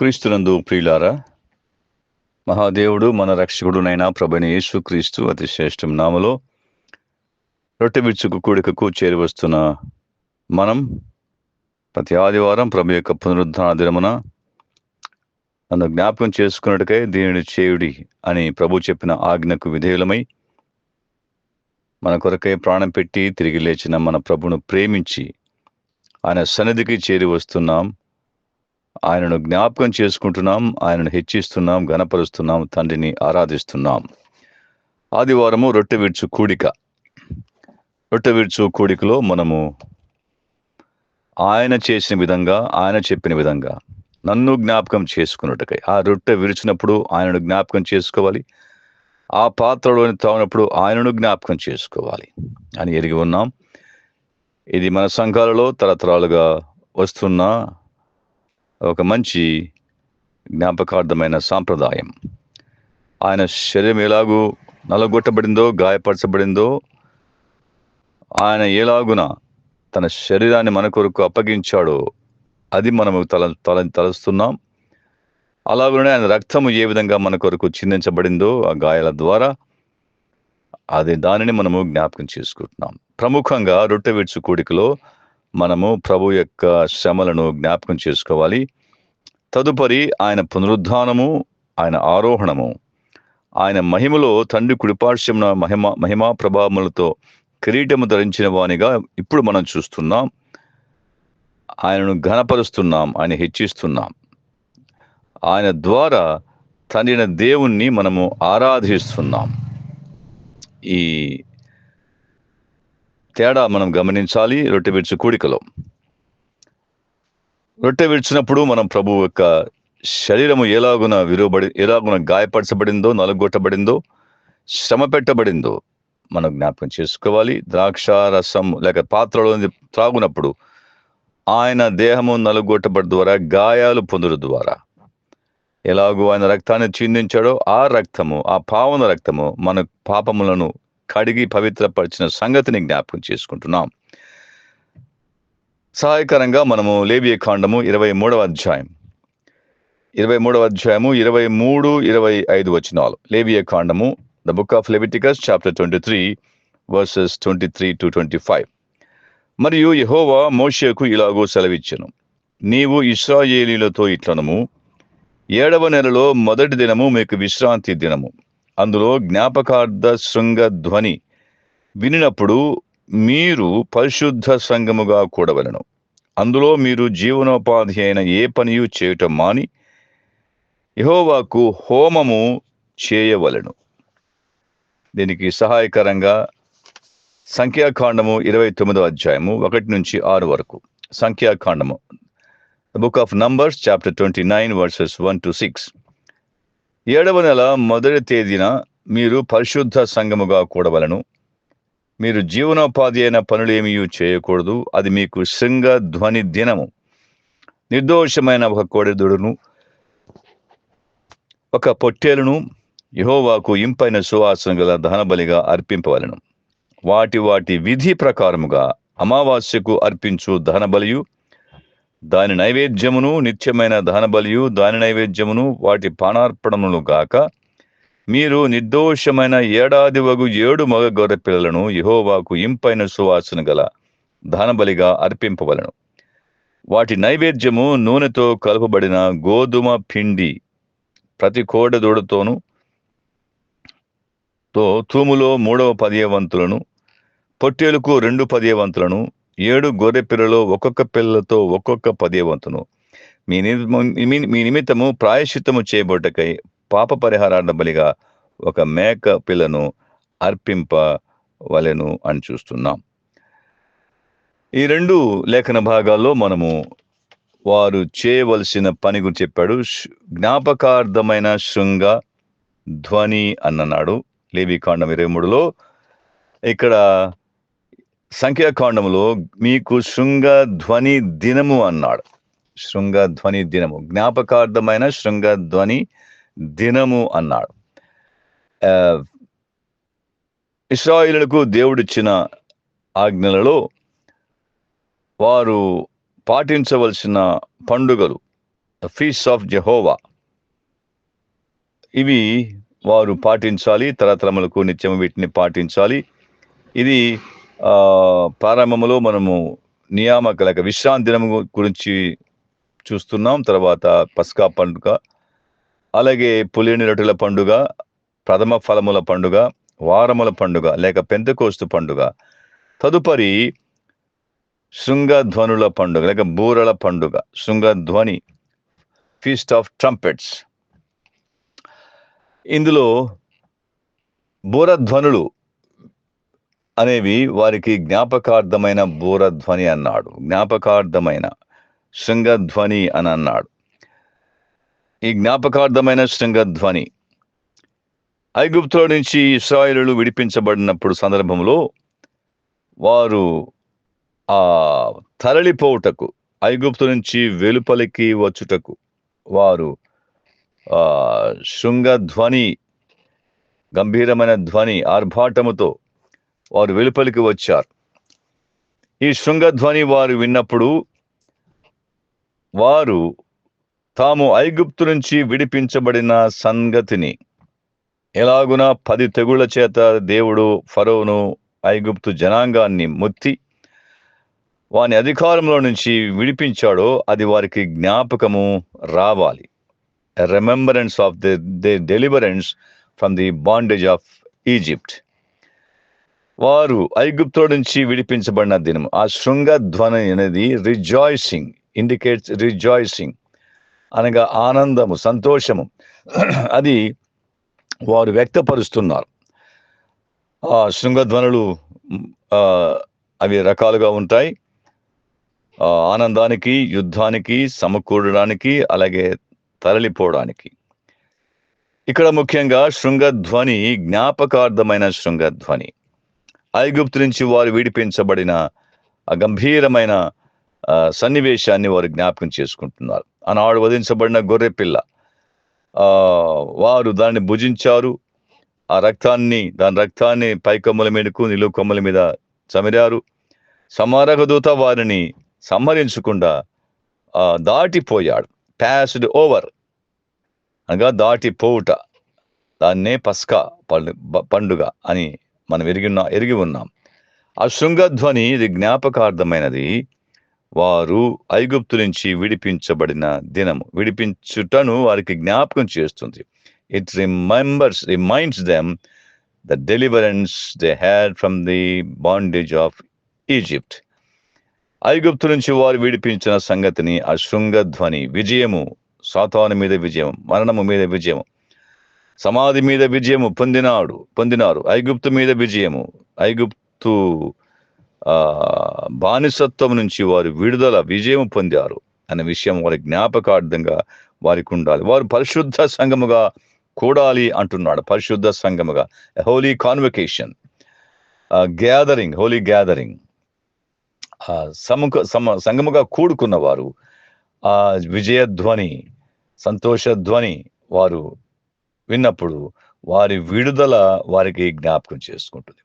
క్రీస్తునందు ప్రియులారా, మహాదేవుడు మన రక్షకుడునైన ప్రభువైన యేసుక్రీస్తు అతి శ్రేష్టం నామలో రొట్టె విరుచుకు కూడికకు చేరి వస్తున్న మనం ప్రతి ఆదివారం ప్రభు యొక్క పునరుద్ధాన దినమున నన్ను జ్ఞాపకం చేసుకున్నట్టుకై దీనిని చేయుడి అని ప్రభు చెప్పిన ఆజ్ఞకు విధేయులమై మన కొరకై ప్రాణం పెట్టి తిరిగి లేచిన మన ప్రభును ప్రేమించి ఆయన సన్నిధికి చేరి వస్తున్నాం. ఆయనను జ్ఞాపకం చేసుకుంటున్నాం, ఆయనను హెచ్చిస్తున్నాం, ఘనపరుస్తున్నాం, తండ్రిని ఆరాధిస్తున్నాం. ఆదివారము రొట్టె విరుచు కూడిక. రొట్టె విరుచు కూడికలో మనము ఆయన చేసిన విధంగా, ఆయన చెప్పిన విధంగా నన్ను జ్ఞాపకం చేసుకున్నట్టుకై, ఆ రొట్టె విరిచినప్పుడు ఆయనను జ్ఞాపకం చేసుకోవాలి, ఆ పాత్రలోని తాగినప్పుడు ఆయనను జ్ఞాపకం చేసుకోవాలి అని ఎరిగి ఉన్నాం. ఇది మన సంఘాలలో తరతరాలుగా వస్తున్న ఒక మంచి జ్ఞాపకార్థమైన సాంప్రదాయం. ఆయన శరీరం ఎలాగూ నలగొట్టబడిందో, గాయపరచబడిందో, ఆయన ఎలాగున తన శరీరాన్ని మన కొరకు అప్పగించాడో అది మనము తలుస్తున్నాం. అలాగనే ఆయన రక్తము ఏ విధంగా మన కొరకు చిందించబడిందో ఆ గాయాల ద్వారా, దానిని మనము జ్ఞాపకం చేసుకుంటున్నాం. ప్రముఖంగా రొట్టె విరుచు కూడికలో మనము ప్రభు యొక్క శ్రమలను జ్ఞాపకం చేసుకోవాలి. తదుపరి ఆయన పునరుద్ధానము, ఆయన ఆరోహణము, ఆయన మహిమలో తండ్రి కుడిపార్శ్వమున మహిమా ప్రభావములతో కిరీటము ధరించిన వానిగా ఇప్పుడు మనం చూస్తున్నాం. ఆయనను ఘనపరుస్తున్నాం, ఆయన హెచ్చిస్తున్నాం. ఆయన ద్వారా తండ్రిన దేవుణ్ణి మనము ఆరాధిస్తున్నాం. ఈ తేడా మనం గమనించాలి. రొట్టె విరుచు కూడికలో రొట్టె విరిచినప్పుడు మనం ప్రభు యొక్క శరీరము ఎలాగున గాయపరచబడిందో, నలుగొట్టబడిందో, శ్రమ పెట్టబడిందో మనం జ్ఞాపకం చేసుకోవాలి. ద్రాక్ష రసం లేక పాత్రలో త్రాగునప్పుడు ఆయన దేహము నలుగొట్టబడి ద్వారా, గాయాలు పొందుడు ద్వారా ఎలాగో ఆయన రక్తాన్ని చిందించాడో ఆ రక్తము, ఆ పావన రక్తము మన పాపములను కడిగి పవిత్రపరిచిన సంగతిని జ్ఞాపకం చేసుకుంటున్నాం. సహాయకరంగా మనము లేవియ కాండము 23వ అధ్యాయం 23-25 వచనాలు. లేవియ కాండము, the book of Leviticus chapter 23 verses 23-25. మరియు యెహోవా మోషేకు ఇలాగూ సెలవిచ్చెను, నీవు ఇశ్రాయేలీయులతో ఇట్లనము, 7వ నెలలో మొదటి దినము మీకు విశ్రాంతి దినము. అందులో జ్ఞాపకార్థ శృంగ ధ్వని వినినప్పుడు మీరు పరిశుద్ధ సంఘముగా కూడవలెను. అందులో మీరు జీవనోపాధి అయిన ఏ పనియు చేయటం మాని యెహోవాకు హోమము చేయవలెను. దీనికి సహాయకరంగా సంఖ్యాకాండము 29వ అధ్యాయము 1-6 వరకు. సంఖ్యాకాండము, the book of numbers chapter 29 verses 1-6. 7వ నెల మొదటి తేదీన మీరు పరిశుద్ధ సంఘముగా కూడవలెను. మీరు జీవనోపాధి అయిన పనులు ఏమీ చేయకూడదు. అది మీకు శృంగ ధ్వని దినము. నిర్దోషమైన ఒక కోడెదూడను, ఒక పొట్టేలును యెహోవాకు ఇంపైన సువాసన గల దహనబలిగా అర్పింపవలెను. వాటి విధి ప్రకారముగా అమావాస్యకు అర్పించు దహనబలియు, దాని నైవేద్యమును, నిత్యమైన దహనబలియు దాని నైవేద్యమును, వాటి పానార్పణములు గాక మీరు నిర్దోషమైన ఏడాది వగు 7 మగ గొర్రె పిల్లలను యెహోవాకు ఇంపైన సువాసన గల దహనబలిగా అర్పింపవలెను. వాటి నైవేద్యము నూనెతో కలుపబడిన గోధుమ పిండి ప్రతి కోడెదూడతోను తూములో 3వ 10వ వంతులను, పొట్టేలుకు 2 10వ వంతులను, 7 గొర్రె పిల్లలో ఒక్కొక్క పిల్లలతో ఒక్కొక్క 10వ వంతును మీ నిమిత్తము ప్రాయశ్చిత్తము చేయబొట్టకై పాప పరిహారార్థ బలిగా ఒక మేక పిల్లను అర్పింపవలెను అని చూస్తున్నాం. ఈ 2 లేఖన భాగాల్లో మనము వారు చేయవలసిన పని గురించి చెప్పాడు. జ్ఞాపకార్థమైన శృంగ ధ్వని అన్నాడు లేవికాండం 23లో. ఇక్కడ సంఖ్యాకాండములో మీకు శృంగ ధ్వని దినము అన్నాడు. శృంగ ధ్వని దినము, జ్ఞాపకార్థమైన శృంగ ధ్వని దినము అన్నాడు. ఇశ్రాయేలులకు దేవుడిచ్చిన ఆజ్ఞలలో వారు పాటించవలసిన పండుగలు ఫీస్ట్ ఆఫ్ జెహోవా, ఇవి వారు పాటించాలి, తరతరములకు నిత్యం వీటిని పాటించాలి. ఇది ప్రారంభంలో మనము నియామక లేక విశ్రాంతి దినము గురించి చూస్తున్నాం. తర్వాత పస్కా పండుగ, అలాగే పులిని రొట్టెల పండుగ, ప్రథమ ఫలముల పండుగ, వారముల పండుగ లేక పెంతెకోస్తు పండుగ, తదుపరి శృంగధ్వనుల పండుగ లేక బూరల పండుగ, శృంగధ్వని, ఫీస్ట్ ఆఫ్ ట్రంపెట్స్. ఇందులో బూరధ్వనులు అనేవి వారికి జ్ఞాపకార్థమైన బూరధ్వని అన్నాడు, జ్ఞాపకార్థమైన శృంగధ్వని అని అన్నాడు. ఈ జ్ఞాపకార్థమైన శృంగధ్వని ఐగుప్తులో నుంచి ఇశ్రాయేలులు విడిపించబడినప్పుడు సందర్భంలో వారు ఆ తరలిపోవుటకు, ఐగుప్తు నుంచి వెలుపలికి వచ్చుటకు వారు శృంగధ్వని, గంభీరమైన ధ్వని, ఆర్భాటముతో వారు వెలుపలికి వచ్చారు. ఈ శృంగధ్వని వారు విన్నప్పుడు వారు తాము ఐగుప్తు నుంచి విడిపించబడిన సంగతిని, ఎలాగున 10 తెగుళ్ల చేత దేవుడు ఫరోను ఐగుప్తు జనాంగాన్ని మొత్తి వాని అధికారంలో నుంచి విడిపించాడో అది వారికి జ్ఞాపకము రావాలి. Remembrance of the deliverance from the bondage of Egypt. వారు ఐగుప్తు నుంచి విడిపించబడిన దినం. ఆ శృంగధ్వని అనేది రిజాయిసింగ్, ఇండికేట్స్ రిజాయిసింగ్ అనగా ఆనందము, సంతోషము, అది వారు వ్యక్తపరుస్తున్నారు. ఆ శృంగధ్వనులు అవి రకాలుగా ఉంటాయి. ఆనందానికి, యుద్ధానికి, సమకూడడానికి, అలాగే తరలిపోవడానికి. ఇక్కడ ముఖ్యంగా శృంగధ్వని జ్ఞాపకార్థమైన శృంగధ్వని. ఐగుప్తు నుంచి వారు విడిపించబడిన ఆ గంభీరమైన సన్నివేశాన్ని వారు జ్ఞాపకం చేసుకుంటున్నారు. ఆనాడు వధించబడిన గొర్రె పిల్ల, వారు దాన్ని భుజించారు. ఆ దాని రక్తాన్ని పైకొమ్మల మీదకు, నిలువు కొమ్మల మీద చమిరారు. సంహారక దూత వారిని సంహరించకుండా దాటిపోయాడు. ప్యాస్డ్ ఓవర్ అనగా దాటిపోవుట. దాన్నే పస్కా పండుగ అని మనం ఎరిగి ఉన్నాం. ఆ శృంగధ్వని ఇది జ్ఞాపకార్థమైనది. వారు ఐగుప్తు నుంచి విడిపించబడిన దినము, విడిపించుటను వారికి జ్ఞాపకం చేస్తుంది. It reminds them the deliverance they had from the bondage of Egypt. ఐగుప్తు నుంచి వారు విడిపించిన సంగతిని ఆ శృంగధ్వని, విజయము, సాతాను మీద విజయం, మరణము మీద విజయము, సమాధి మీద విజయము పొందినారు. ఐగుప్తు మీద విజయము, ఐగుప్తు బానిసత్వం నుంచి వారు విజయం పొందారు అనే విషయం వారి జ్ఞాపకార్థంగా వారికి ఉండాలి. వారు పరిశుద్ధ సంఘముగా కూడాలి అంటున్నాడు. పరిశుద్ధ సంఘముగా, holy convocation, gathering, holy gathering. సంఘముగా కూడుకున్నవారు ఆ విజయధ్వని, సంతోషధ్వని వారు విన్నప్పుడు వారి విడుదల వారికి జ్ఞాపకం చేసుకుంటుంది.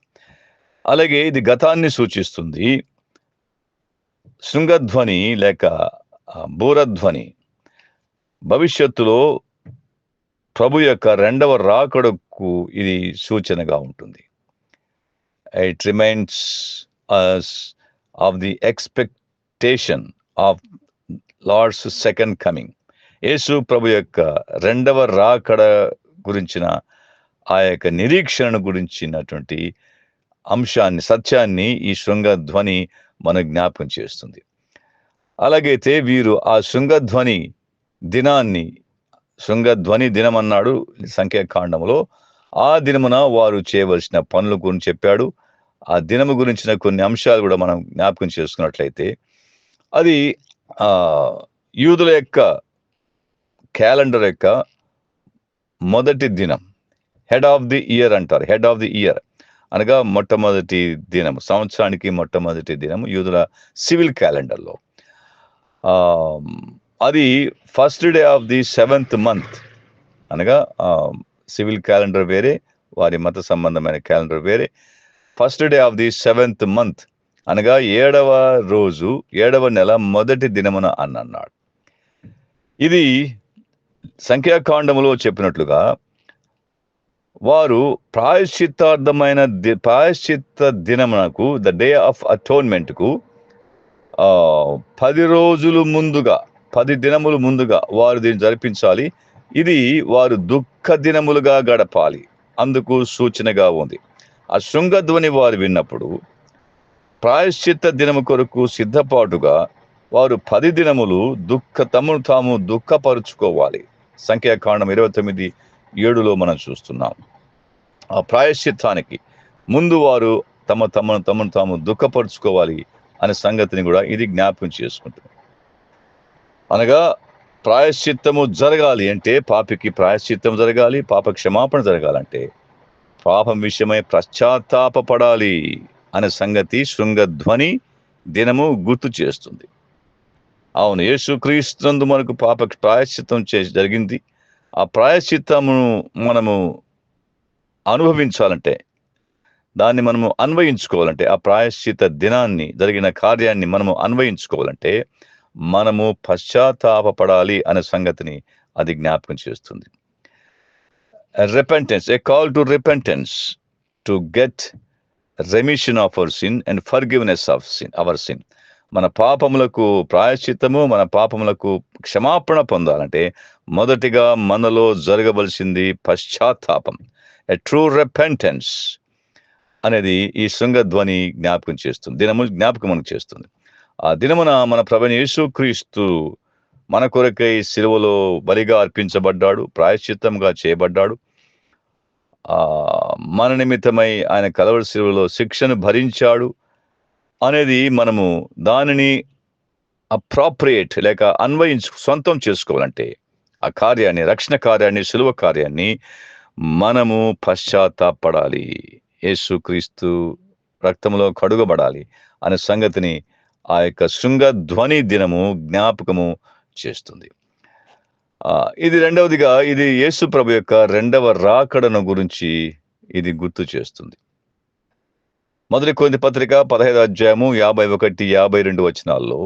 అలాగే ఇది గతాన్ని సూచిస్తుంది. శృంగధ్వని లేక బూరధ్వని భవిష్యత్తులో ప్రభు యొక్క 2వ రాకడకు ఇది సూచనగా ఉంటుంది. It reminds us of the expectation of Lord's second coming. యేసు ప్రభు యొక్క 2వ రాకడ గురించిన ఆ యొక్క నిరీక్షణను గురించినటువంటి అంశాన్ని, సత్యాన్ని ఈ శృంగధ్వని మన జ్ఞాపకం చేస్తుంది. అలాగైతే వీరు ఆ శృంగధ్వని దినం అన్నాడు సంఖ్యాకాండంలో. ఆ దినమున వారు చేయవలసిన పనుల గురించి చెప్పాడు. ఆ దినము గురించిన కొన్ని అంశాలు కూడా మనం జ్ఞాపకం చేసుకున్నట్లయితే, అది యూదుల యొక్క క్యాలెండర్ యొక్క మొదటి దినం, హెడ్ ఆఫ్ ది ఇయర్ అంటారు. హెడ్ ఆఫ్ ది ఇయర్ అనగా మొట్టమొదటి దినము, సంవత్సరానికి మొట్టమొదటి దినము యూదుల సివిల్ క్యాలెండర్లో. అది first day of the 7th month అనగా సివిల్ క్యాలెండర్ వేరే, వారి మత సంబంధమైన క్యాలెండర్ వేరే. First day of the 7th month అనగా 7వ రోజు, 7వ నెల మొదటి దినమున అన్నాడు. ఇది సంఖ్యాకాండములో చెప్పినట్లుగా వారు ప్రాయశ్చిత్త దినమునకు, ద డే ఆఫ్ అటోన్మెంట్ కు 10 రోజులు ముందుగా, 10 దినములు ముందుగా వారు దీన్ని జరిపించాలి. ఇది వారు దుఃఖ దినములుగా గడపాలి. అందుకు సూచనగా ఉంది. ఆ శృంగధ్వని వారు విన్నప్పుడు ప్రాయశ్చిత్త దినము కొరకు సిద్ధపాటుగా వారు 10 దినములు తమను తాము దుఃఖపరుచుకోవాలి. సంఖ్యాకాండం 29:7లో మనం చూస్తున్నాం. ఆ ప్రాయశ్చిత్తానికి ముందు వారు తమను తాము దుఃఖపరుచుకోవాలి అనే సంగతిని కూడా ఇది జ్ఞాపకం చేసుకుంటుంది. అనగా ప్రాయశ్చిత్తము జరగాలి అంటే, పాపికి ప్రాయశ్చిత్తం జరగాలి, పాప క్షమాపణ జరగాలంటే పాపం విషయమై పశ్చాత్తాపపడాలి అనే సంగతి శృంగధ్వని దినము గుర్తు చేస్తుంది. అవును, యేసుక్రీస్తునందు మనకు పాప ప్రాయశ్చిత్తం జరిగింది. ఆ ప్రాయశ్చిత్తమును మనము అనుభవించాలంటే, దాన్ని మనము అన్వయించుకోవాలంటే, ఆ ప్రాయశ్చిత దినాన్ని జరిగిన కార్యాన్ని మనము అన్వయించుకోవాలంటే మనము పశ్చాత్తాపపడాలి అనే సంగతిని అది జ్ఞాపకం చేస్తుంది. Repentance, a call to repentance, to get remission of our sin and forgiveness of sin, our sin. మన పాపములకు ప్రాయశ్చిత్తము, మన పాపములకు క్షమాపణ పొందాలంటే మొదటిగా మనలో జరగవలసింది పశ్చాత్తాపం. A true repentance అనేది ఈ శృంగధ్వని జ్ఞాపకం చేస్తుంది, జ్ఞాపకం మనకు చేస్తుంది. ఆ దినమున మన ప్రభువైన యేసుక్రీస్తు మన కొరకై సిలువలో బలిగా అర్పించబడ్డాడు, ప్రాయశ్చిత్తంగా చేయబడ్డాడు. మన నిమిత్తమై ఆయన కలవరి సిలువలో శిక్షను భరించాడు అనేది మనము దానిని అప్రాప్రియేట్ లేక సొంతం చేసుకోవాలంటే ఆ కార్యాన్ని, రక్షణ కార్యాన్ని, సిలువ కార్యాన్ని మనము పశ్చాత్తాపడాలి, యేసుక్రీస్తు రక్తంలో కడుగబడాలి అనే సంగతిని ఆ యొక్క శృంగధ్వని దినము జ్ఞాపకము చేస్తుంది. ఇది రెండవదిగా, ఇది యేసు ప్రభు యొక్క రెండవ రాకడను గురించి ఇది గుర్తు చేస్తుంది. మొదటి కొరింథీ పత్రిక 15:51-52 వచనాల్లో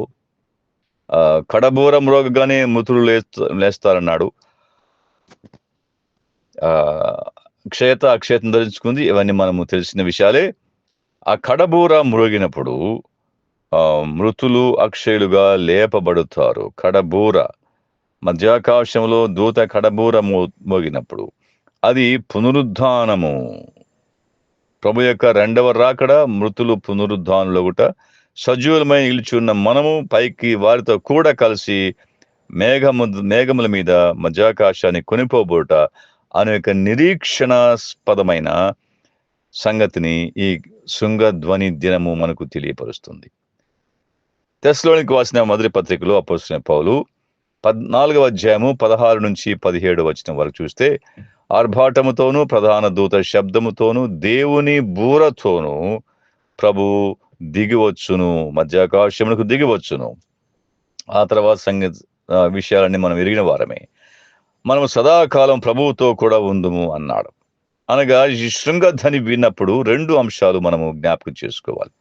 కడబూర మ్రోగగానే మృతులు లేస్తారన్నాడు. అక్షయతం ధరించుకుంది. ఇవన్నీ మనము తెలిసిన విషయాలే. ఆ కడబూర మ్రోగినప్పుడు మృతులు అక్షయులుగా లేపబడుతారు. కడబూర, మధ్యాకాశంలో దూత కడబూర మోగినప్పుడు అది పునరుద్ధానము. ప్రభు యొక్క రెండవ రాకడ, మృతులు పునరుద్ధానులగుట, సజీవులమై నిలిచున్న మనము పైకి వారితో కూడా కలిసి మేఘముల మీద మధ్యాకాశాన్ని కొనిపోబోట అనేక నిరీక్షణాస్పదమైన సంగతిని ఈ శృంగధ్వని దినము మనకు తెలియపరుస్తుంది. తెస్సలోనికీయులకు రాసిన మొదటి పత్రికలో అపోస్తలుడైన పౌలు 14:16-17 వచనం వరకు చూస్తే, ఆర్భాటముతోనూ ప్రధాన దూత శబ్దముతోనూ దేవుని బూరతోనూ ప్రభు దిగివచ్చును, మధ్యాకాశమునకు దిగివచ్చును. ఆ తర్వాత విషయాలన్నీ మనం ఎరిగిన వారమే. మనము సదాకాలం ప్రభువుతో కూడా ఉందుము అన్నాడు. అనగా ఈ శృంగధ్వని విన్నప్పుడు 2 అంశాలు మనము జ్ఞాపకం చేసుకోవాలి.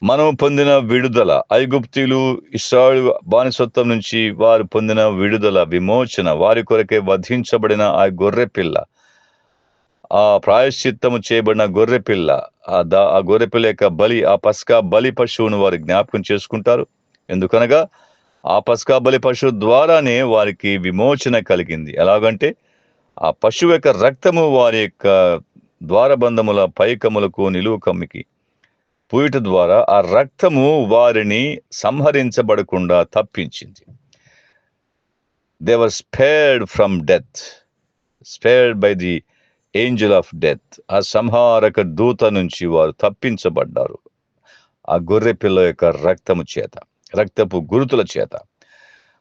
మనము పొందిన విడుదల, ఐగుప్తీయులు ఇశ్రాయేలు బానిసత్వం నుంచి వారు పొందిన విడుదల, విమోచన, వారి కొరకే వధించబడిన ఆ గొర్రెపిల్ల, ఆ ప్రాయశ్చిత్తము చేయబడిన గొర్రెపిల్ల, ఆ గొర్రెపిల్ల యొక్క బలి, ఆ పస్కా బలి పశువును వారు జ్ఞాపకం చేసుకుంటారు. ఎందుకనగా ఆ పస్కా బలి పశువు ద్వారానే వారికి విమోచన కలిగింది. ఎలాగంటే ఆ పశువు యొక్క రక్తము వారి యొక్క ద్వారబంధముల పైకములకు, నిలువు కమ్మికి పూయట ద్వారా ఆ రక్తము వారిని సంహరించబడకుండా తప్పించింది. They were spared from death, spared by the angel of death. ఆ సంహారక దూత నుంచి వారు తప్పించబడ్డారు ఆ గొర్రె పిల్ల యొక్క రక్తము చేత, రక్తపు గురుతుల చేత.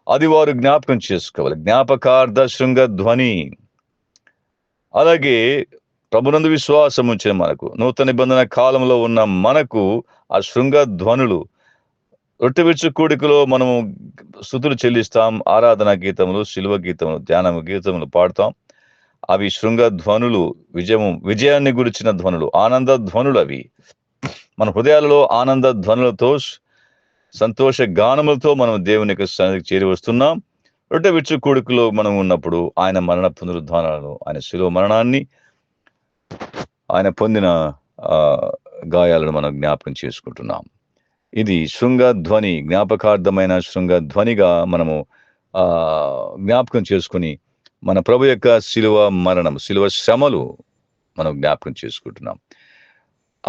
అది వారు జ్ఞాపకం చేసుకోవాలి. జ్ఞాపకార్థ శృంగధ్వని. అలాగే ప్రభునందు విశ్వాసం ఉంచిన మనకు, నూతన నిబంధన కాలంలో ఉన్న మనకు ఆ శృంగధ్వనులు, రొట్టె విరుచు కూడికలో మనము స్తుతులు చెల్లిస్తాం, ఆరాధనా గీతములు, శిలువ గీతములు, ధ్యానము గీతములు పాడుతాం. అవి శృంగధ్వనులు, విజయాన్ని గురించిన ధ్వనులు, ఆనంద ధ్వనులు. అవి మన హృదయాలలో ఆనంద ధ్వనులతో, సంతోష గానములతో మనం దేవుని యొక్క సన్నిధికి చేరి వస్తున్నాం. రొట్టె విరుచు కూడికలో మనం ఉన్నప్పుడు ఆయన మరణ పునరుద్ధానాలను, ఆయన శిలువ మరణాన్ని, ఆయన పొందిన గాయాలను మనం జ్ఞాపకం చేసుకుంటున్నాం. ఇది శృంగధ్వని, జ్ఞాపకార్థమైన శృంగధ్వనిగా మనము జ్ఞాపకం చేసుకుని మన ప్రభు యొక్క శిలువ మరణం, శిలువ శ్రమలు మనం జ్ఞాపకం చేసుకుంటున్నాం.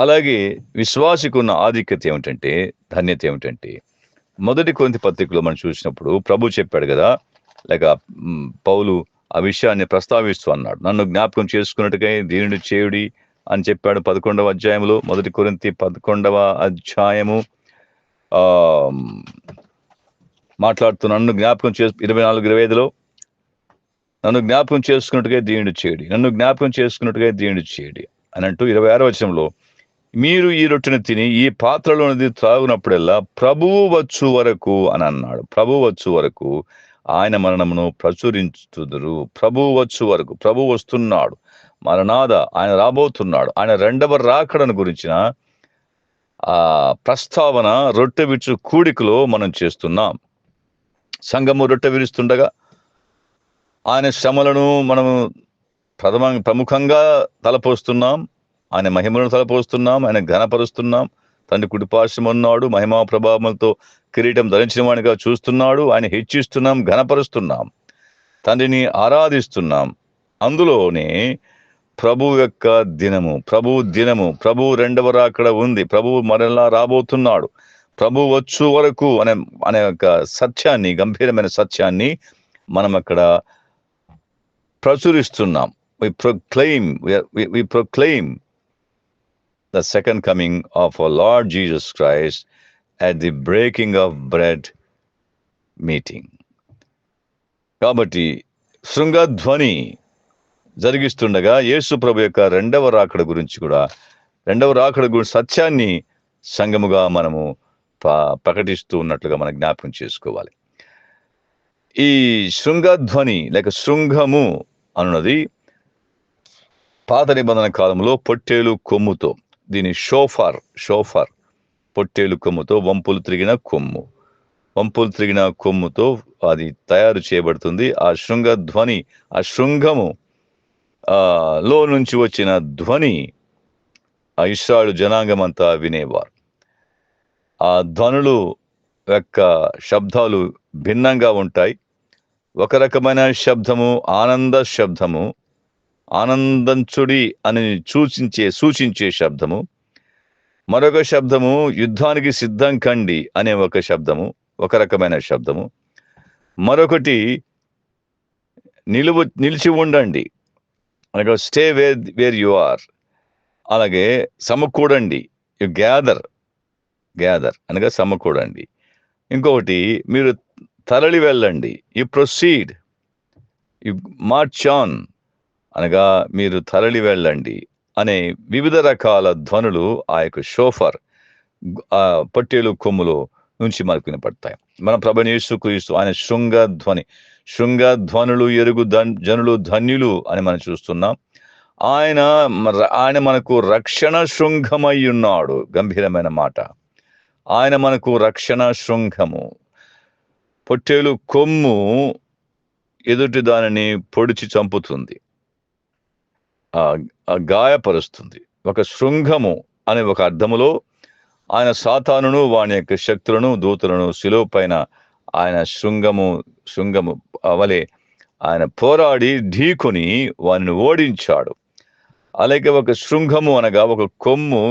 అలాగే విశ్వాసికి ఉన్న ఆధిక్యత ఏమిటంటే, ధన్యత ఏమిటంటే, మొదటి కొరింథీ పత్రికలో మనం చూసినప్పుడు ప్రభు చెప్పాడు కదా, లేక పౌలు ఆ విషయాన్ని ప్రస్తావిస్తూ అన్నాడు, నన్ను జ్ఞాపకం చేసుకున్నట్టుగా దీనిని చేయుడి అని చెప్పాడు 11వ అధ్యాయంలో. మొదటి కొరింథీ 11వ అధ్యాయము మాట్లాడుతూ నన్ను జ్ఞాపకం 24-25లో నన్ను జ్ఞాపకం చేసుకున్నట్టుగా దీనిని చేయుడి, నన్ను జ్ఞాపకం చేసుకున్నట్టుగా దీనిని చేయుడి అని అంటూ 26వ వచనంలో మీరు ఈ రొట్టెను తిని ఈ పాత్రలోనిది త్రాగునప్పుడల్లా ప్రభువు వచ్చు వరకు అని అన్నాడు. ప్రభువు వచ్చు వరకు ఆయన మరణమును ప్రచురించుదురు. ప్రభువు వచ్చు వరకు, ప్రభు వస్తున్నాడు, మరణాద ఆయన రాబోతున్నాడు. ఆయన రెండవ రాకడను గురించిన ప్రస్తావన రొట్టె విరుచు కూడికలో మనం చేస్తున్నాం. సంఘము రొట్టె విరుస్తుండగా ఆయన శ్రమలను మనము ప్రముఖంగా తలపోస్తున్నాం, ఆయన మహిమలను తలపోస్తున్నాం, ఆయన ఘనపరుస్తున్నాం. తండ్రి కుడిపార్శ్వమున ఉన్నాడు, మహిమా ప్రభావములతో కిరీటం ధరించిన వాడిగా చూస్తున్నాడు. ఆయన హెచ్చిస్తున్నాం, ఘనపరుస్తున్నాం, తండ్రిని ఆరాధిస్తున్నాం. అందులోనే ప్రభు యొక్క దినము, ప్రభు రెండవ రాకడ ఉంది, ప్రభువు మరలా రాబోతున్నాడు, ప్రభు వచ్చు వరకు అనే యొక్క సత్యాన్ని, గంభీరమైన సత్యాన్ని మనం అక్కడ ప్రచురిస్తున్నాం. we proclaim the second coming of our Lord Jesus Christ at the breaking of bread meeting. కాబట్టి శృంగధ్వని జరిగిస్తుండగా యేసు ప్రభు యొక్క రెండవ రాకడ గురించి సత్యాన్ని సంఘముగా మనము ప్రకటిస్తూ ఉన్నట్లుగా మనం జ్ఞాపకం చేసుకోవాలి. ఈ శృంగధ్వని లేక శృంగము అన్నది పాత నిబంధన కాలంలో పొట్టేలు కొమ్ముతో, దీని షోఫర్ పొట్టేలు కొమ్ముతో, వంపులు తిరిగిన కొమ్ముతో అది తయారు చేయబడుతుంది. ఆ శృంగధ్వని, ఆ శృంగము లో నుంచి వచ్చిన ధ్వని ఆ ఇశ్రాయేలు జనాంగం అంతా వినేవారు. ఆ ధ్వనులు యొక్క శబ్దాలు భిన్నంగా ఉంటాయి. ఒక రకమైన శబ్దము ఆనంద శబ్దము, ఆనందించుడి అని సూచించే శబ్దము. మరొక శబ్దము యుద్ధానికి సిద్ధం కండి అనే ఒక రకమైన శబ్దము. మరొకటి నిలిచి ఉండండి అనగా స్టే వేర్ యు ఆర్, అలాగే సమకూడండి, యు గ్యాదర్ అనగా సమకూడండి. ఇంకొకటి మీరు తరలి వెళ్ళండి, you proceed, you March on అనగా మీరు తరలి వెళ్ళండి అనే వివిధ రకాల ధ్వనులు ఆ యొక్క షోఫర్, ఆ పొట్టేలు కొమ్ములో నుంచి మనకు వినపడతాయి. మన ప్రభువైన యేసుక్రీస్తు ఆయన శృంగధ్వనులు ఎరుగు జనులు ధన్యులు అని మనం చూస్తున్నాం. ఆయన మనకు రక్షణ శృంగమై ఉన్నాడు. గంభీరమైన మాట. ఆయన మనకు రక్షణ శృంగము. పొట్టేలు కొమ్ము ఎదుటి దానిని పొడిచి చంపుతుంది, గాయపరుస్తుంది. ఒక శృంగము అనే ఒక అర్థములో ఆయన సాతానును, వాని యొక్క శక్తులను, దూతలను శిలువ పైన ఆయన శృంగము వలె ఆయన పోరాడి ఢీకొని వారిని ఓడించాడు. అలాగే ఒక శృంగము అనగా ఒక కొమ్ము,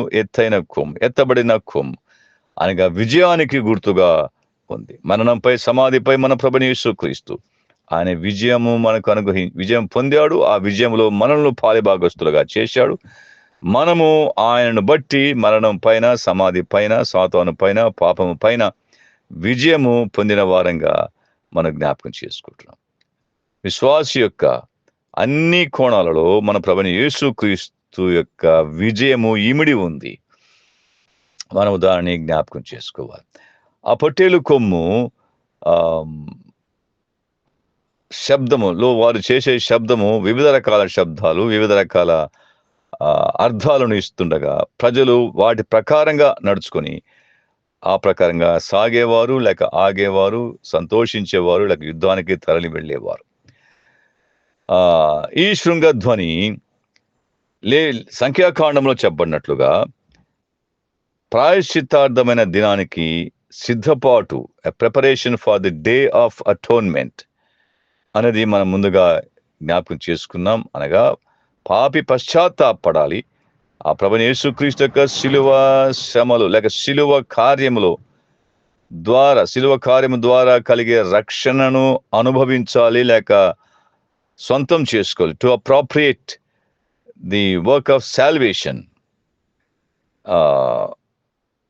ఎత్తబడిన కొమ్ము అనగా విజయానికి గుర్తుగా ఉంది. మరణంపై, సమాధిపై మన ప్రభువైన యేసుక్రీస్తు ఆయన విజయం పొందాడు. ఆ విజయంలో మనల్ని పాలిభాగస్తులుగా చేశాడు. మనము ఆయనను బట్టి మరణం పైన, సమాధి పైన, సాతాను పైన, పాపము పైన విజయము పొందిన వారంగా మనం జ్ఞాపకం చేసుకుంటున్నాం. విశ్వాసి యొక్క అన్ని కోణాలలో మన ప్రభువైన యేసుక్రీస్తు యొక్క విజయము ఇమిడి ఉంది. మనము దానిని జ్ఞాపకం చేసుకోవాలి. ఆ పొట్టేలు కొమ్ము శబ్దములో వారు చేసే శబ్దము వివిధ రకాల శబ్దాలు, వివిధ రకాల అర్థాలను ఇస్తుండగా ప్రజలు వాటి ప్రకారంగా నడుచుకొని ఆ ప్రకారంగా సాగేవారు, లేక ఆగేవారు, సంతోషించేవారు, లేక యుద్ధానికి తరలి వెళ్ళేవారు. ఈ శృంగధ్వని సంఖ్యాకాండంలో చెప్పబడినట్లుగా ప్రాయశ్చిత్తార్థమైన దినానికి సిద్ధపాటు, preparation for the day of atonement అనేది మనం ముందుగా జ్ఞాపకం చేసుకున్నాం. అనగా పాపి పశ్చాత్తాపడాలి, ఆ ప్రభువైన యేసుక్రీస్తు యొక్క శిలువ శ్రమలు లేక శిలువ కార్యము ద్వారా కలిగే రక్షణను అనుభవించాలి, లేక సొంతం చేసుకోవాలి. To appropriate the work of salvation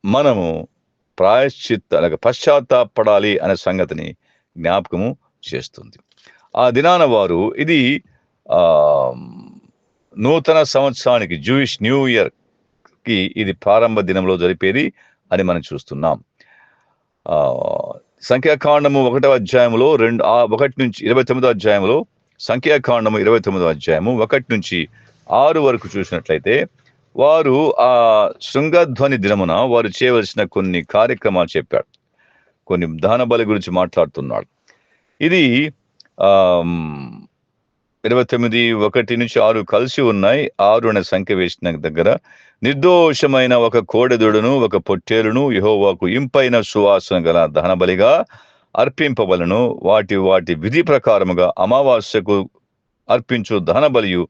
మనము లేక పశ్చాత్తాపడాలి అనే సంగతిని జ్ఞాపకము చేస్తుంది. ఆ దినాన వారు ఇది నూతన సంవత్సరానికి, జూయిష్ న్యూ ఇయర్ కి ఇది ప్రారంభ దినంలో జరిపేది అని మనం చూస్తున్నాం. సంఖ్యాకాండము 1వ అధ్యాయంలో 1 నుంచి 29వ అధ్యాయంలో, సంఖ్యాకాండము 29వ అధ్యాయము 1 నుంచి 6 వరకు చూసినట్లయితే వారు ఆ శృంగధ్వని దినమున వారు చేయవలసిన కొన్ని కార్యక్రమాలు చెప్పాడు. కొన్ని దహన బలి గురించి మాట్లాడుతున్నాడు. ఇది 29:1 నుంచి 6 కలిసి ఉన్నాయి. 6 అనే సంఖ్య వేసిన దగ్గర నిర్దోషమైన ఒక కోడెదూడను, ఒక పొట్టేలును యెహోవాకు ఇంపైన సువాసన గల దహన బలిగా అర్పింపవలను. వాటి విధి ప్రకారముగా అమావాస్యకు అర్పించు దహన బలియు,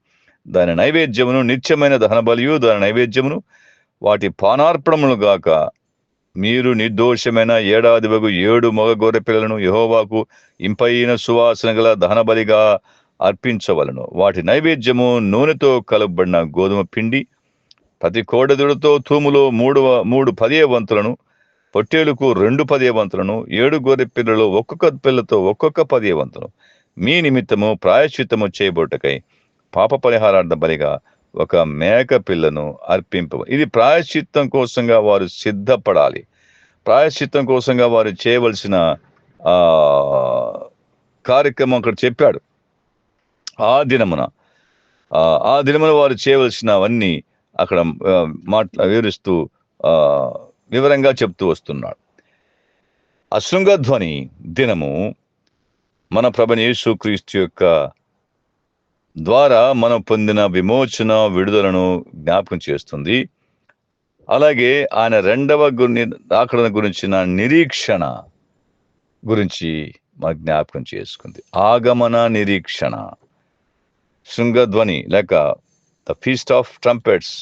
దాని నైవేద్యమును, నిత్యమైన దహన బలియు దాని నైవేద్యమును, వాటి పానార్పణములు గాక మీరు నిర్దోషమైన ఏడాదివగు 7 మగ గొర్రె పిల్లలను యెహోవాకు ఇంపైన సువాసన గల దహన బలిగా అర్పించవలను. వాటి నైవేద్యము నూనెతో కలపబడిన గోధుమ పిండి. ప్రతి కోడెదూడతో తూములో 3 10వ వంతులను, పొట్టేలుకు 2 10వ వంతులను, 7 గొర్రె పిల్లలు ఒక్కొక్క పిల్లతో ఒక్కొక్క 10వ వంతును మీ నిమిత్తము ప్రాయశ్చిత్తము చేయబోటకై పాప పరిహారార్థ బలిగా ఒక మేక పిల్లను అర్పింప. ఇది ప్రాయశ్చిత్తం కోసంగా వారు సిద్ధపడాలి. ప్రాయశ్చిత్తం కోసంగా వారు చేయవలసిన కార్యక్రమం అక్కడ చెప్పాడు. ఆ దినమున వారు చేయవలసినవన్నీ అక్కడ వివరిస్తూ వివరంగా చెప్తూ వస్తున్నాడు. ఆ శృంగధ్వని దినము మన ప్రభువైన యేసుక్రీస్తు యొక్క ద్వారా మనం పొందిన విమోచన, విడుదలను జ్ఞాపకం చేస్తుంది. అలాగే ఆయన రెండవ రాకడ గురించిన నిరీక్షణ గురించి మన జ్ఞాపకం చేసుకుంది. ఆగమన నిరీక్షణ. శృంగధ్వని లేక the feast of trumpets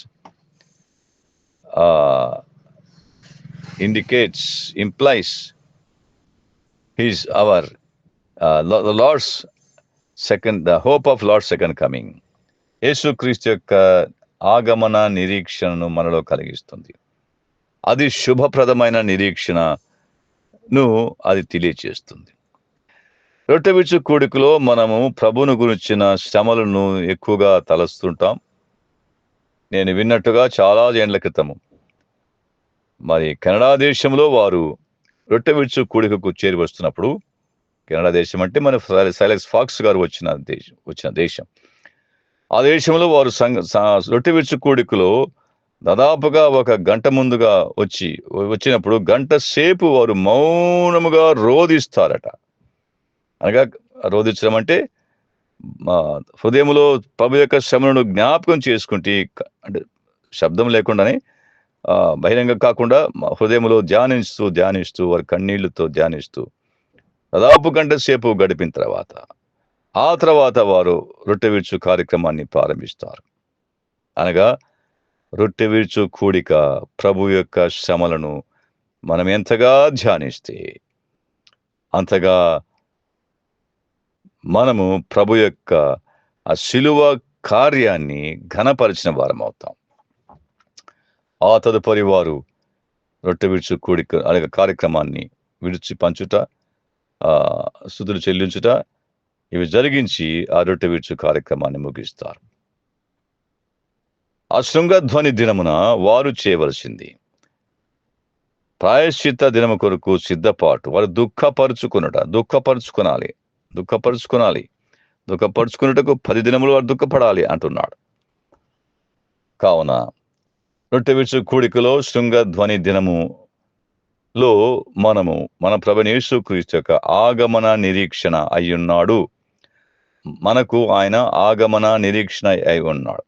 implies he's our the Lord's the hope of Lord's second coming. యేసుక్రీస్తు యొక్క ఆగమన నిరీక్షణను మనలో కలిగిస్తుంది. అది శుభప్రదమైన నిరీక్షణను అది తెలియచేస్తుంది. రొట్టె విరుచు కూడికలో మనము ప్రభువును గురించిన శ్రమలను ఎక్కువగా తలస్తుంటాం. నేను విన్నట్టుగా చాలా ఏండ్ల క్రితము మరి కెనడా దేశంలో వారు రొట్టె విరుచు కూడికకు చేరి వస్తున్నప్పుడు, కెనడా దేశం అంటే మన సైలెక్స్ ఫాక్స్ గారు వచ్చిన దేశం. ఆ దేశంలో వారు రొట్టె విరుచు కూడికలో దాదాపుగా 1 గంట ముందుగా వచ్చినప్పుడు గంట సేపు వారు మౌనముగా రోధిస్తారట. అనగా రోధించడం అంటే హృదయంలో ప్రభు యొక్క శ్రమలను జ్ఞాపకం చేసుకుంటే, అంటే శబ్దం లేకుండానే బహిరంగ కాకుండా హృదయంలో ధ్యానిస్తూ వారి కన్నీళ్లతో ధ్యానిస్తూ దాదాపు గంట సేపు గడిపిన తర్వాత వారు రొట్టె విరుచు కార్యక్రమాన్ని ప్రారంభిస్తారు. అనగా రొట్టె విరుచు కూడిక ప్రభు యొక్క శ్రమలను మనం ఎంతగా ధ్యానిస్తే అంతగా మనము ప్రభు యొక్క ఆ శిలువ కార్యాన్ని ఘనపరిచిన వారం అవుతాం. ఆ తదుపరి వారు రొట్టె విరుచు కూడిక అలాగే కార్యక్రమాన్ని విడిచి పంచుట, స్తుతులు చెల్లించుట, ఇవి జరిగించి ఆ రొట్టె విరుచు కార్యక్రమాన్ని ముగిస్తారు. ఆ శృంగధ్వని దినమున వారు చేయవలసింది ప్రాయశ్చిత్త దినము కొరకు సిద్ధపాటు. వారు దుఃఖపరుచుకున్నటకు 10 దినములు వారు దుఃఖపడాలి అంటున్నాడు. కావున రొట్టె విరుచు కూడికలో శృంగధ్వని దినము లో మనము మన ప్రభువైన యేసుక్రీస్తు యొక్క ఆగమన నిరీక్షణ అయ్యున్నాడు. మనకు ఆయన ఆగమన నిరీక్షణ అయి ఉన్నాడు.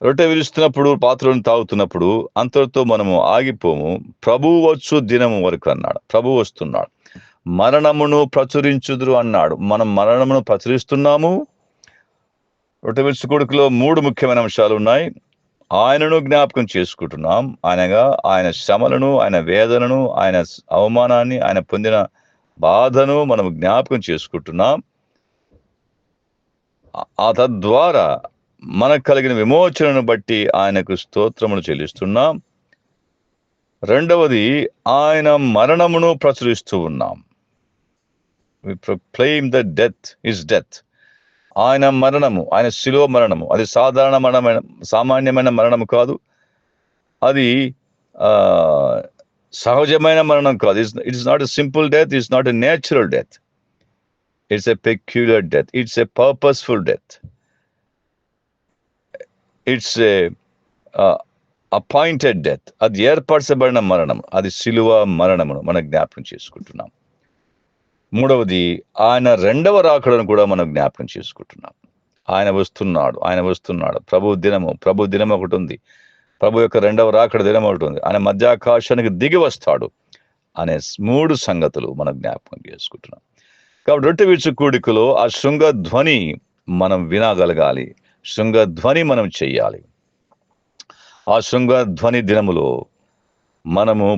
రొట్టె విరుస్తున్నప్పుడు, పాత్రలను తాగుతున్నప్పుడు అంతటితో మనము ఆగిపోము. ప్రభువు వచ్చు దినము వరకు అన్నాడు. ప్రభువు వస్తున్నాడు. మరణమును ప్రచురించుదురు అన్నాడు. మనం మరణమును ప్రచురిస్తున్నాము. రొట్టె విరుచు కొడుకులో 3 ముఖ్యమైన అంశాలు ఉన్నాయి. ఆయనను జ్ఞాపకం చేసుకుంటున్నాం. అనగా ఆయన శ్రమలను, ఆయన వేదనను, ఆయన అవమానాన్ని, ఆయన పొందిన బాధను మనం జ్ఞాపకం చేసుకుంటున్నాం. తద్వారా మనకు కలిగిన విమోచనను బట్టి ఆయనకు స్తోత్రములు చెల్లిస్తున్నాం. రెండవది, ఆయన మరణమును ప్రచురిస్తూ ఉన్నాం. We proclaim the death, his death. ఆయన మరణము, ఆయన శిలువ మరణము, అది సాధారణ మరణమైన, సామాన్యమైన మరణము కాదు. అది సహజమైన మరణం కాదు. It's not a simple death, it's not a natural death. It's a peculiar death, it's a purposeful death. It's a appointed death. అది ఏర్పరచబడిన మరణం, అది శిలువ మరణమును మనం జ్ఞాపకం చేసుకుంటున్నాం. మూడవది, ఆయన రెండవ రాకడను కూడా మనం జ్ఞాపకం చేసుకుంటున్నాం. ఆయన వస్తున్నాడు, ఆయన వస్తున్నాడు. ప్రభు దినం ఒకటి ఉంది. ప్రభు యొక్క రెండవ రాకడ దినం ఒకటి ఉంది. ఆయన మధ్యాకాశానికి దిగి వస్తాడు అనే 3 సంగతులు మనం జ్ఞాపకం చేసుకుంటున్నాం. కాబట్టి రొట్టె విరుచు కూడికలో ఆ శృంగధ్వని మనం వినగలగాలి. శృంగధ్వని మనం చెయ్యాలి. ఆ శృంగధ్వని దినములో మనము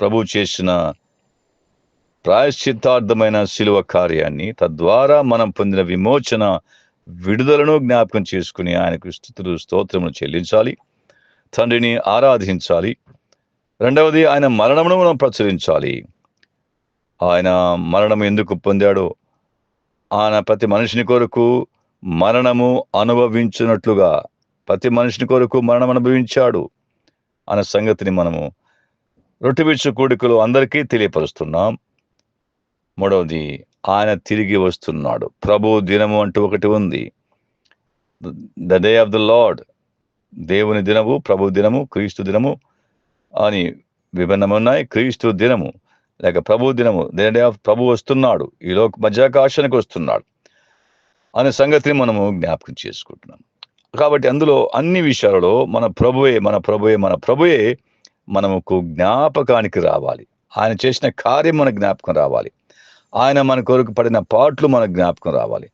ప్రభు చేసిన ప్రాయశ్చిత్తార్థమైన శిలువ కార్యాన్ని, తద్వారా మనం పొందిన విమోచన, విడుదలను జ్ఞాపకం చేసుకుని ఆయనకు స్తుతులు, స్తోత్రములు చెల్లించాలి. తండ్రిని ఆరాధించాలి. రెండవది, ఆయన మరణమును మనం ప్రచురించాలి. ఆయన మరణం ఎందుకు పొందాడో, ఆయన ప్రతి మనిషిని కొరకు మరణము అనుభవించినట్లుగా ప్రతి మనిషిని కొరకు మరణం అనుభవించాడు అనే సంగతిని మనము రొట్టె విరుచు కూడికలో అందరికీ తెలియపరుస్తున్నాం. మూడవది, ఆయన తిరిగి వస్తున్నాడు. ప్రభు దినము అంటూ ఒకటి ఉంది. The day of the lord, దేవుని దినము, ప్రభు దినము, క్రీస్తు దినము అని విభిన్నమున్నాయి. క్రీస్తు దినము లేక ప్రభు దినము, ద డే ఆఫ్ ప్రభు వస్తున్నాడు, ఈ మధ్యాకాశానికి వస్తున్నాడు అనే సంగతిని మనము జ్ఞాపకం చేసుకుంటున్నాం. కాబట్టి అందులో అన్ని విషయాలలో మన ప్రభువే మనకు జ్ఞాపకానికి రావాలి. ఆయన చేసిన కార్యం మన జ్ఞాపకం రావాలి. ఆయన మన కొరకు పడిన పాట్లు మన జ్ఞాపకం రావాలి.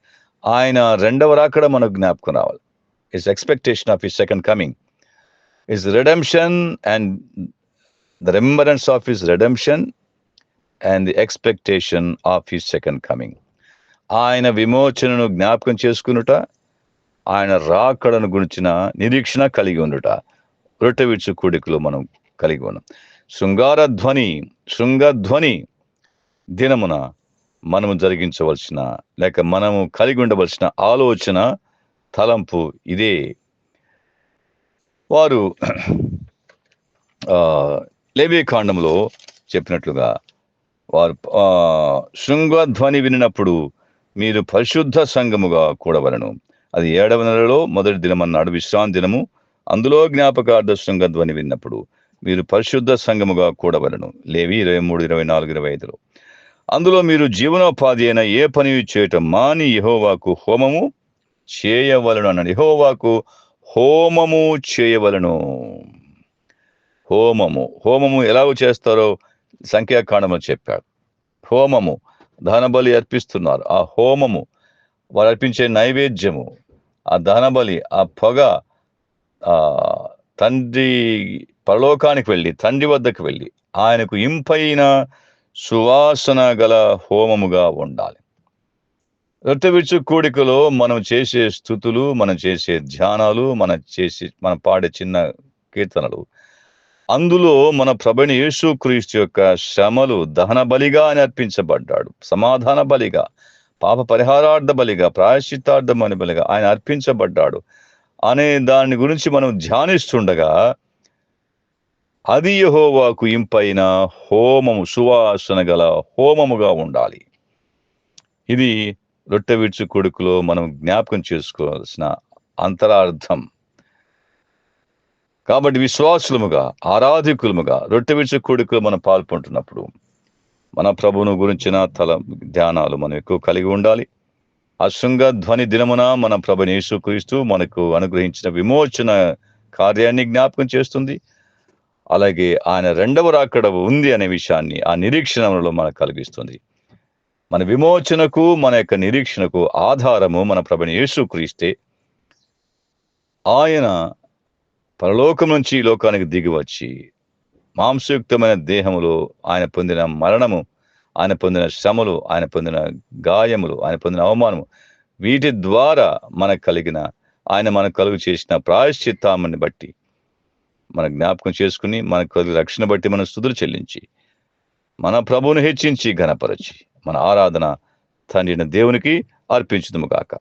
ఆయన రెండవ రాకడ మనకు జ్ఞాపకం రావాలి. His expectation of his second coming, his redemption and the remembrance of his redemption and the expectation of his second coming. ఆయన విమోచనను జ్ఞాపకం చేసుకునుట, ఆయన రాకడను గురించిన నిరీక్షణ కలిగి ఉండుట రొట్టె విరుచు కూడికలో మనం కలిగి ఉన్నాం. శృంగధ్వని దినమున మనము జరిగించవలసిన లేక మనము కలిగి ఉండవలసిన ఆలోచన, తలంపు ఇదే. వారు లేవీకాండంలో చెప్పినట్లుగా వారు శృంగధ్వని వినినప్పుడు మీరు పరిశుద్ధ సంఘముగా కూడవలను. అది 7వ నెలలో మొదటి దినం అన్నాడు, విశ్రాంతి దినము. అందులో జ్ఞాపకార్థ శృంగధ్వని విన్నప్పుడు మీరు పరిశుద్ధ సంఘముగా కూడవలను. లేవి 23, 24, 25లో. అందులో మీరు జీవనోపాధి అయిన ఏ పని చేయటం మాని యెహోవాకు హోమము చేయవలను అన్నాడు. యెహోవాకు హోమము చేయవలను. హోమము ఎలాగో చేస్తారో సంఖ్యాకాండము చెప్పాడు. హోమము, దహనబలి అర్పిస్తున్నారు. ఆ హోమము, వారు అర్పించే నైవేద్యము, ఆ దహనబలి, ఆ పొగ తండ్రి పరలోకానికి వెళ్ళి, తండ్రి వద్దకు వెళ్ళి ఆయనకు ఇంపైన సువాసన గల హోమముగా ఉండాలి. రొట్టె విరుచు కూడికలో మనం చేసే స్తుతులు, మనం చేసే ధ్యానాలు, మనం పాడే చిన్న కీర్తనలు, అందులో మన ప్రభువైన యేసుక్రీస్తు యొక్క శ్రమలు దహన బలిగా ఆయన అర్పించబడ్డాడు. సమాధాన బలిగా, పాప పరిహారార్థ బలిగా, ప్రాయశ్చిత్తార్థమైన బలిగా ఆయన అర్పించబడ్డాడు అనే దాని గురించి మనం ధ్యానిస్తుండగా, అది యెహోవాకు ఇంపైన హోమము, సువాసన గల హోమముగా ఉండాలి. ఇది రొట్టె విరుచు కూడికలో మనం జ్ఞాపకం చేసుకోవాల్సిన అంతరార్థం. కాబట్టి విశ్వాసులముగా, ఆరాధికులముగా రొట్టె విరుచు కూడికలో మనం పాల్పొంటున్నప్పుడు మన ప్రభువును గురించిన ధ్యానాలు మనం ఎక్కువ కలిగి ఉండాలి. ఆ శృంగ ధ్వని దినమున మన ప్రభుని యేసుక్రీస్తు మనకు అనుగ్రహించిన విమోచన కార్యాన్ని జ్ఞాపకం చేస్తుంది. అలాగే ఆయన రెండవ రాకడ ఉంది అనే విషయాన్ని ఆ నిరీక్షణలో మనకు కలిగిస్తుంది. మన విమోచనకు, మన యొక్క నిరీక్షణకు ఆధారము మన ప్రభుని యేసుక్రీస్తే. ఆయన పరలోకం నుంచి ఈ లోకానికి దిగి వచ్చి మాంసయుక్తమైన దేహములో ఆయన పొందిన మరణము, ఆయన పొందిన శ్రమలు, ఆయన పొందిన గాయములు, ఆయన పొందిన అవమానము, వీటి ద్వారా మనకు కలిగిన, ఆయన మనకు కలుగు చేసిన ప్రాయశ్చిత్తాన్ని బట్టి మన జ్ఞాపకం చేసుకుని, మనకు కలిగిన రక్షణ బట్టి మనం స్తుతులు చెల్లించి, మన ప్రభువును హెచ్చించి ఘనపరచి మన ఆరాధన తండ్రిన దేవునికి అర్పించుదుము గాక.